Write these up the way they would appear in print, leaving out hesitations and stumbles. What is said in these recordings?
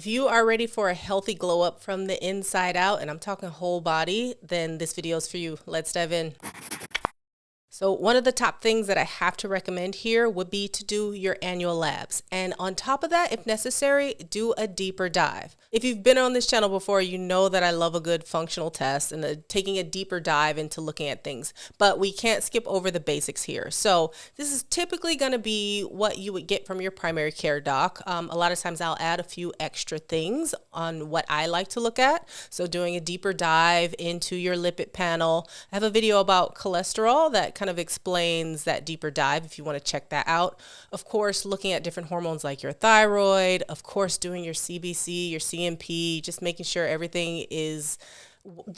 If you are ready for a healthy glow up from the inside out, and I'm talking whole body, then this video is for you. Let's dive in. So one of the top things that I have to recommend here would be to do your annual labs. And on top of that, if necessary, do a deeper dive. If you've been on this channel before, you know that I love a good functional test and taking a deeper dive into looking at things, but we can't skip over the basics here. So this is typically going to be what you would get from your primary care doc. A lot of times I'll add a few extra things on what I like to look at. So doing a deeper dive into your lipid panel. I have a video about cholesterol that kind of explains that deeper dive if you want to check that out. Of course, looking at different hormones like your thyroid, of course, doing your CBC, your CMP, just making sure everything is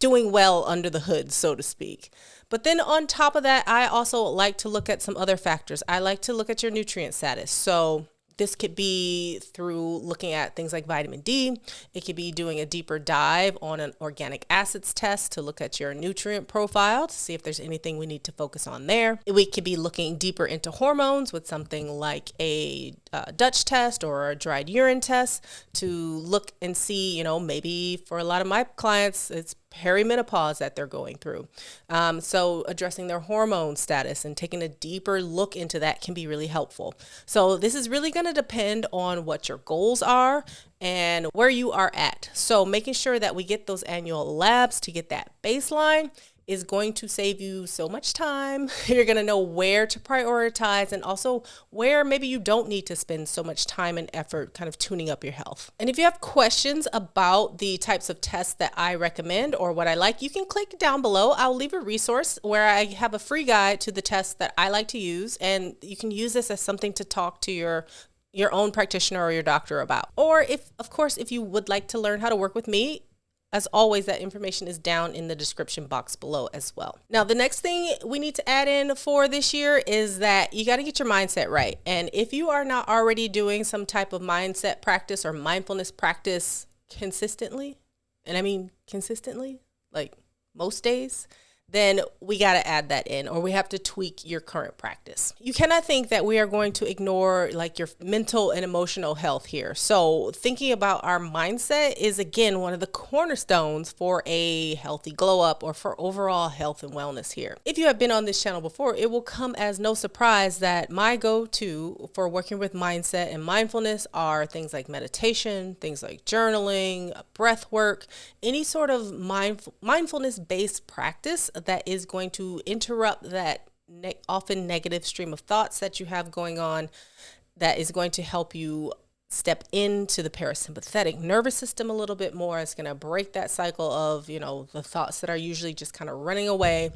doing well under the hood, so to speak. But then on top of that, I also like to look at some other factors. I like to look at your nutrient status. So this could be through looking at things like vitamin D. It could be doing a deeper dive on an organic acids test to look at your nutrient profile to see if there's anything we need to focus on there. We could be looking deeper into hormones with something like a Dutch test or a dried urine test to look and see, maybe for a lot of my clients, it's perimenopause that they're going through. So addressing their hormone status and taking a deeper look into that can be really helpful. So this is really going to depend on what your goals are and where you are at. So making sure that we get those annual labs to get that baseline is going to save you so much time. You're going to know where to prioritize and also where maybe you don't need to spend so much time and effort kind of tuning up your health. And if you have questions about the types of tests that I recommend or what I like, you can click down below. I'll leave a resource where I have a free guide to the tests that I like to use, and you can use this as something to talk to your own practitioner or your doctor about. Or if you would like to learn how to work with me, as always, that information is down in the description box below as well. Now, the next thing we need to add in for this year is that you got to get your mindset right. And if you are not already doing some type of mindset practice or mindfulness practice consistently, and I mean consistently, like most days, then we got to add that in, or we have to tweak your current practice. You cannot think that we are going to ignore like your mental and emotional health here. So thinking about our mindset is, again, one of the cornerstones for a healthy glow up or for overall health and wellness here. If you have been on this channel before, it will come as no surprise that my go-to for working with mindset and mindfulness are things like meditation, things like journaling, breath work, any sort of mindfulness-based practice that is going to interrupt that often negative stream of thoughts that you have going on, that is going to help you step into the parasympathetic nervous system a little bit more. It's going to break that cycle of, the thoughts that are usually just kind of running away.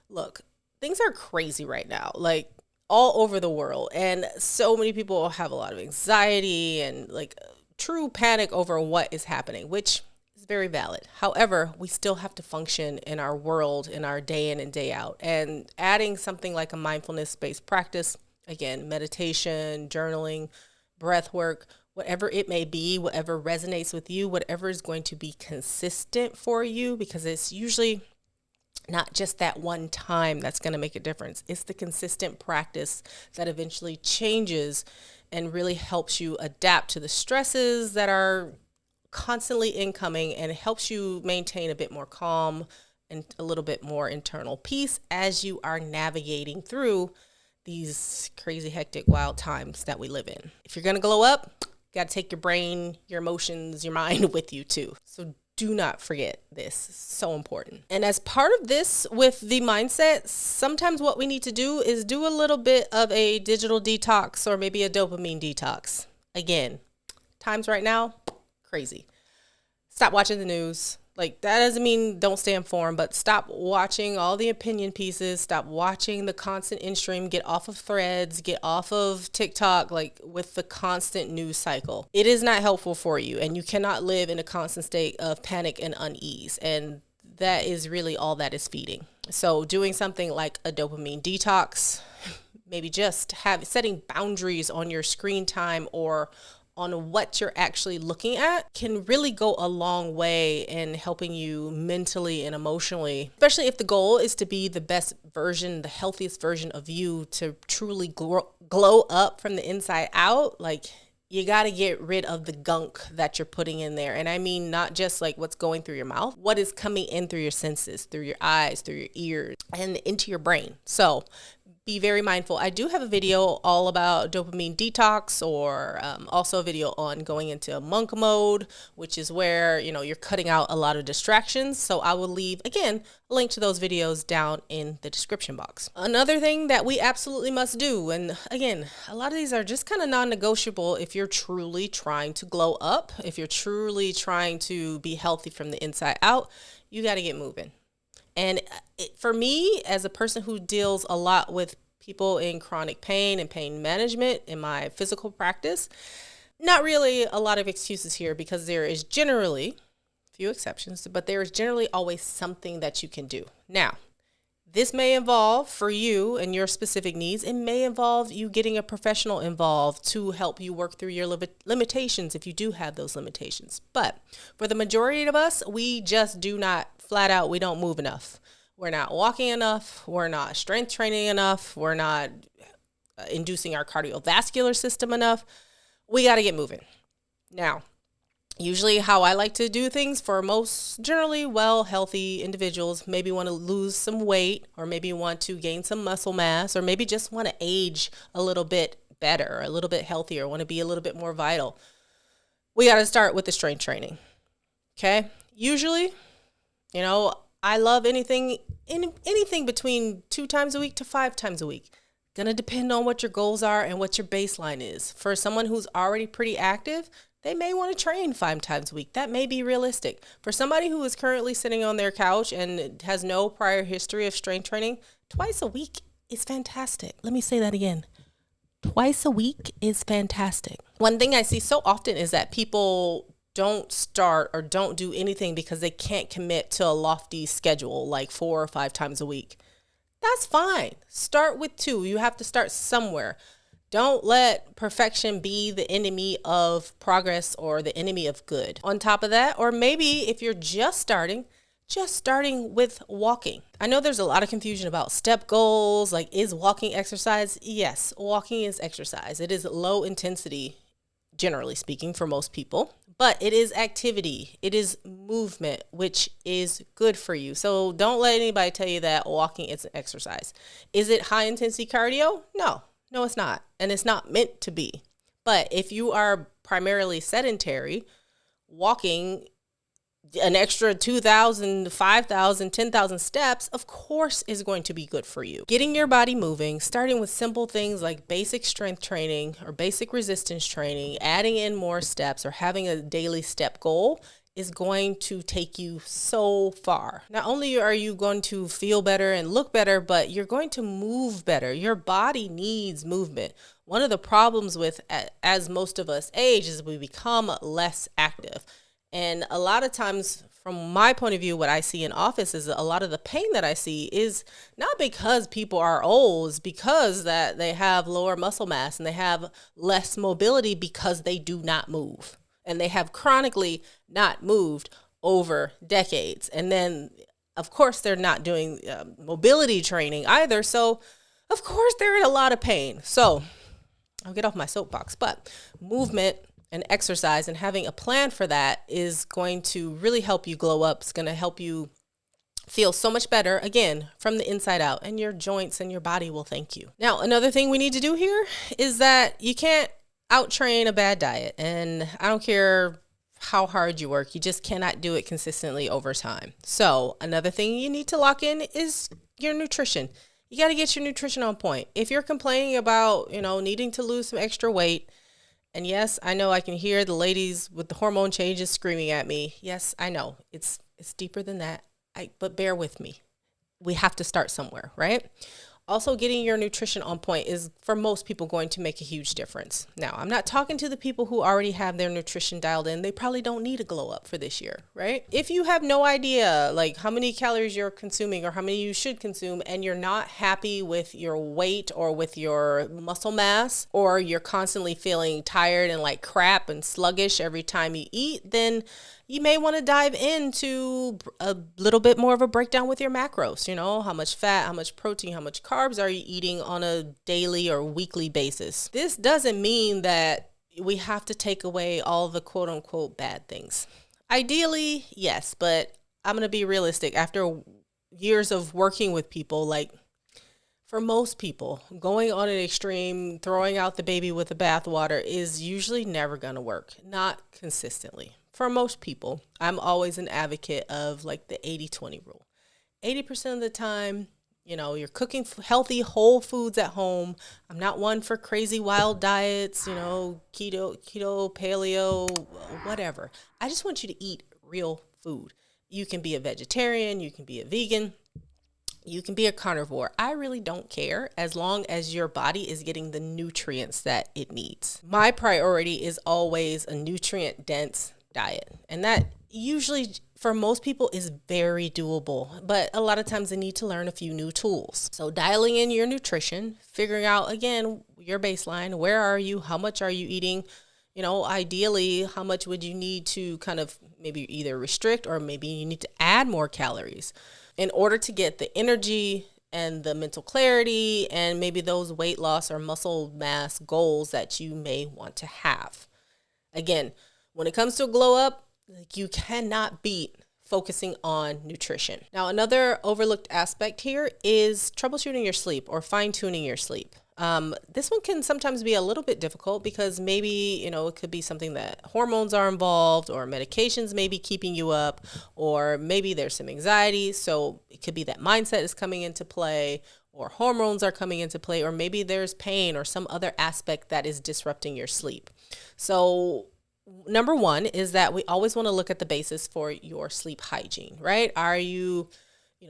Look, things are crazy right now, like all over the world. And so many people have a lot of anxiety and like true panic over what is happening, which very valid. However, we still have to function in our world, in our day in and day out. And adding something like a mindfulness-based practice, again, meditation, journaling, breath work, whatever it may be, whatever resonates with you, whatever is going to be consistent for you, because it's usually not just that one time that's going to make a difference. It's the consistent practice that eventually changes and really helps you adapt to the stresses that are constantly incoming, and it helps you maintain a bit more calm and a little bit more internal peace as you are navigating through these crazy, hectic, wild times that we live in. If you're going to glow up, you got to take your brain, your emotions, your mind with you too. So do not forget this. It's so important. And as part of this with the mindset, sometimes what we need to do is do a little bit of a digital detox or maybe a dopamine detox. Again, times right now, crazy. Stop watching the news. Like, that doesn't mean don't stay informed, but stop watching all the opinion pieces. Stop watching the constant in-stream. Get off of Threads. Get off of TikTok, like with the constant news cycle. It is not helpful for you, and you cannot live in a constant state of panic and unease. And that is really all that is feeding. So doing something like a dopamine detox, maybe just setting boundaries on your screen time or on what you're actually looking at can really go a long way in helping you mentally and emotionally, especially if the goal is to be the best version, the healthiest version of you, to truly glow up from the inside out. Like, you got to get rid of the gunk that you're putting in there. And I mean, not just like what's going through your mouth, what is coming in through your senses, through your eyes, through your ears, and into your brain. So be very mindful. I do have a video all about dopamine detox, or also a video on going into monk mode, which is where, you're cutting out a lot of distractions. So I will leave, again, a link to those videos down in the description box. Another thing that we absolutely must do, and again, a lot of these are just kind of non-negotiable if you're truly trying to glow up, if you're truly trying to be healthy from the inside out, you got to get moving. And for me, as a person who deals a lot with people in chronic pain and pain management in my physical practice, not really a lot of excuses here, because there is generally, few exceptions, but there is generally always something that you can do. Now, this may involve, for you and your specific needs, it may involve you getting a professional involved to help you work through your limitations if you do have those limitations. But for the majority of us, we just do not, flat out, we don't move enough. We're not walking enough. We're not strength training enough. We're not inducing our cardiovascular system enough. We got to get moving. Now, usually how I like to do things for most generally healthy individuals, maybe want to lose some weight, or maybe want to gain some muscle mass, or maybe just want to age a little bit better, a little bit healthier, want to be a little bit more vital. We got to start with the strength training. Okay. Usually, I love anything between 2 times a week to 5 times a week. Gonna depend on what your goals are and what your baseline is. For someone who's already pretty active, they may want to train 5 times a week. That may be realistic. For somebody who is currently sitting on their couch and has no prior history of strength training, twice a week is fantastic. Let me say that again. Twice a week is fantastic. One thing I see so often is that people don't start or don't do anything because they can't commit to a lofty schedule like 4 or 5 times a week. That's fine. Start with 2. You have to start somewhere. Don't let perfection be the enemy of progress or the enemy of good. On top of that, or maybe if you're just starting with walking. I know there's a lot of confusion about step goals. Like, is walking exercise? Yes, walking is exercise. It is low intensity, generally speaking, for most people. But it is activity. It is movement, which is good for you. So don't let anybody tell you that walking is an exercise. Is it high intensity cardio? No, it's not. And it's not meant to be. But if you are primarily sedentary, walking an extra 2,000, 5,000, 10,000 steps, of course, is going to be good for you. Getting your body moving, starting with simple things like basic strength training or basic resistance training, adding in more steps or having a daily step goal is going to take you so far. Not only are you going to feel better and look better, but you're going to move better. Your body needs movement. One of the problems with, as most of us age, is we become less active. And a lot of times, from my point of view, what I see in office is a lot of the pain that I see is not because people are old, it's because that they have lower muscle mass and they have less mobility because they do not move. And they have chronically not moved over decades. And then, of course, they're not doing mobility training either. So, of course, they're in a lot of pain. So, I'll get off my soapbox. But movement and exercise and having a plan for that is going to really help you glow up. It's going to help you feel so much better, again, from the inside out, and your joints and your body will thank you. Now, another thing we need to do here is that you can't out-train a bad diet. And I don't care how hard you work, you just cannot do it consistently over time. So another thing you need to lock in is your nutrition. You got to get your nutrition on point. If you're complaining about, needing to lose some extra weight, and yes, I know I can hear the ladies with the hormone changes screaming at me. Yes, I know it's deeper than that. But bear with me. We have to start somewhere, right? Also, getting your nutrition on point is, for most people, going to make a huge difference. Now, I'm not talking to the people who already have their nutrition dialed in. They probably don't need a glow up for this year, right? If you have no idea, like, how many calories you're consuming or how many you should consume, and you're not happy with your weight or with your muscle mass, or you're constantly feeling tired and like crap and sluggish every time you eat, then you may want to dive into a little bit more of a breakdown with your macros. How much fat, how much protein, how much carbs are you eating on a daily or weekly basis? This doesn't mean that we have to take away all the quote unquote bad things. Ideally, yes, but I'm going to be realistic. After years of working with people, like for most people, going on an extreme, throwing out the baby with the bathwater is usually never going to work, not consistently. For most people, I'm always an advocate of like the 80-20 rule. 80% of the time, you're cooking healthy, whole foods at home. I'm not one for crazy wild diets, keto, paleo, whatever. I just want you to eat real food. You can be a vegetarian, you can be a vegan, you can be a carnivore. I really don't care as long as your body is getting the nutrients that it needs. My priority is always a nutrient dense diet. And that usually for most people is very doable, but a lot of times they need to learn a few new tools. So dialing in your nutrition, figuring out again, your baseline, where are you? How much are you eating? Ideally, how much would you need to kind of maybe either restrict or maybe you need to add more calories in order to get the energy and the mental clarity and maybe those weight loss or muscle mass goals that you may want to have. Again, when it comes to a glow up, you cannot beat focusing on nutrition. Now, another overlooked aspect here is troubleshooting your sleep or fine-tuning your sleep. This one can sometimes be a little bit difficult because maybe, it could be something that hormones are involved or medications may be keeping you up, or maybe there's some anxiety. So it could be that mindset is coming into play or hormones are coming into play, or maybe there's pain or some other aspect that is disrupting your sleep. So number one is that we always want to look at the basis for your sleep hygiene, right? Are you,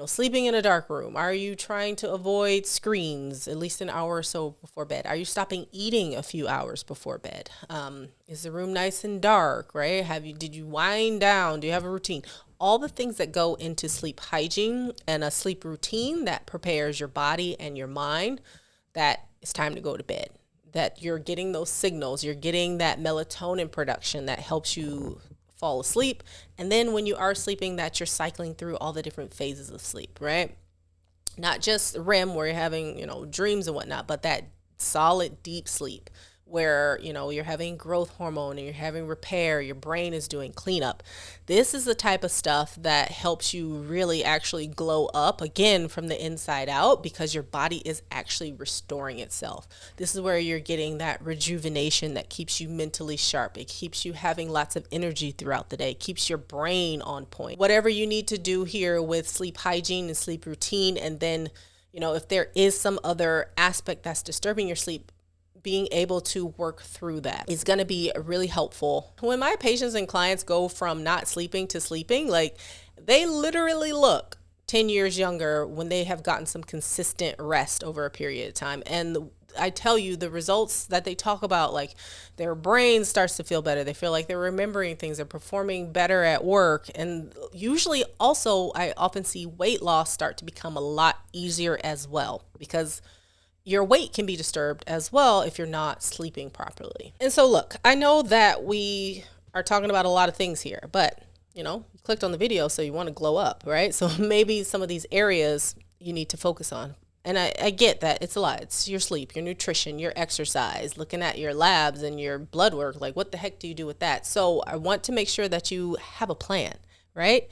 sleeping in a dark room? Are you trying to avoid screens at least an hour or so before bed? Are you stopping eating a few hours before bed? Is the room nice and dark, right? Did you wind down? Do you have a routine? All the things that go into sleep hygiene and a sleep routine that prepares your body and your mind that it's time to go to bed. That you're getting those signals, you're getting that melatonin production that helps you fall asleep. And then when you are sleeping, that you're cycling through all the different phases of sleep, right? Not just REM where you're having, dreams and whatnot, but that solid deep sleep where, you're having growth hormone and you're having repair, your brain is doing cleanup. This is the type of stuff that helps you really actually glow up again from the inside out because your body is actually restoring itself. This is where you're getting that rejuvenation that keeps you mentally sharp. It keeps you having lots of energy throughout the day, keeps your brain on point. Whatever you need to do here with sleep hygiene and sleep routine, and then, if there is some other aspect that's disturbing your sleep, being able to work through that is going to be really helpful. When my patients and clients go from not sleeping to sleeping, like they literally look 10 years younger when they have gotten some consistent rest over a period of time. And I tell you, the results that they talk about, like their brain starts to feel better. They feel like they're remembering things, they're performing better at work. And usually also, I often see weight loss start to become a lot easier as well, because your weight can be disturbed as well if you're not sleeping properly. And so look, I know that we are talking about a lot of things here, but you clicked on the video, so you want to glow up, right? So maybe some of these areas you need to focus on. And I get that it's a lot. It's your sleep, your nutrition, your exercise, looking at your labs and your blood work. Like, what the heck do you do with that? So I want to make sure that you have a plan, right?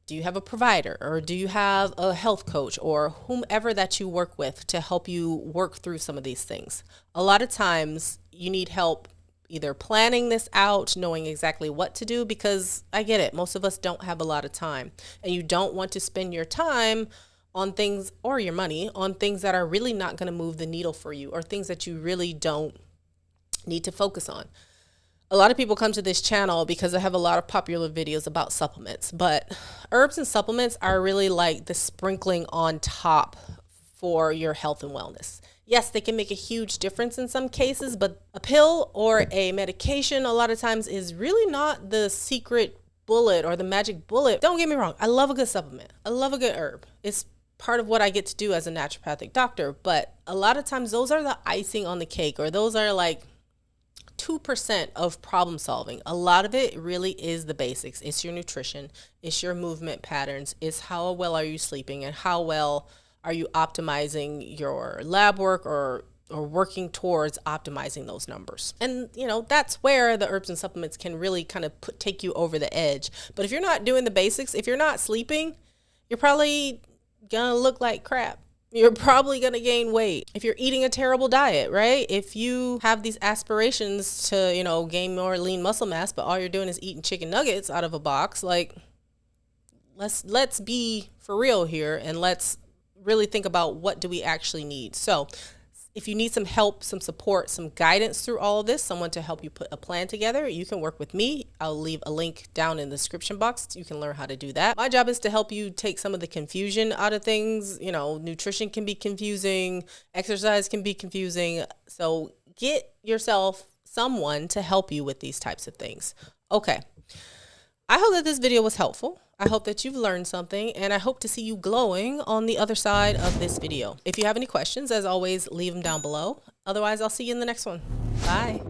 Do you have a provider, or do you have a health coach, or whomever that you work with to help you work through some of these things? A lot of times you need help either planning this out, knowing exactly what to do, because I get it. Most of us don't have a lot of time, and you don't want to spend your time on things, or your money on things that are really not going to move the needle for you, or things that you really don't need to focus on. A lot of people come to this channel because I have a lot of popular videos about supplements, but herbs and supplements are really like the sprinkling on top for your health and wellness. Yes, they can make a huge difference in some cases, but a pill or a medication a lot of times is really not the secret bullet or the magic bullet. Don't get me wrong. I love a good supplement. I love a good herb. It's part of what I get to do as a naturopathic doctor, but a lot of times those are the icing on the cake, or those are like 2% of problem solving. A lot of it really is the basics. It's your nutrition, it's your movement patterns, it's how well are you sleeping, and how well are you optimizing your lab work or or working towards optimizing those numbers. And you know, that's where the herbs and supplements can really kind of take you over the edge. But if you're not doing the basics, if you're not sleeping, you're probably gonna look like crap. You're probably going to gain weight. If you're eating a terrible diet, right? If you have these aspirations to, you know, gain more lean muscle mass, but all you're doing is eating chicken nuggets out of a box, like, let's be for real here, and let's really think about what do we actually need. So if you need some help, some support, some guidance through all of this, someone to help you put a plan together, you can work with me. I'll leave a link down in the description box. You can learn how to do that. My job is to help you take some of the confusion out of things. You know, nutrition can be confusing, exercise can be confusing. So get yourself someone to help you with these types of things. Okay. I hope that this video was helpful. I hope that you've learned something, and I hope to see you glowing on the other side of this video. If you have any questions, as always, leave them down below. Otherwise, I'll see you in the next one. Bye.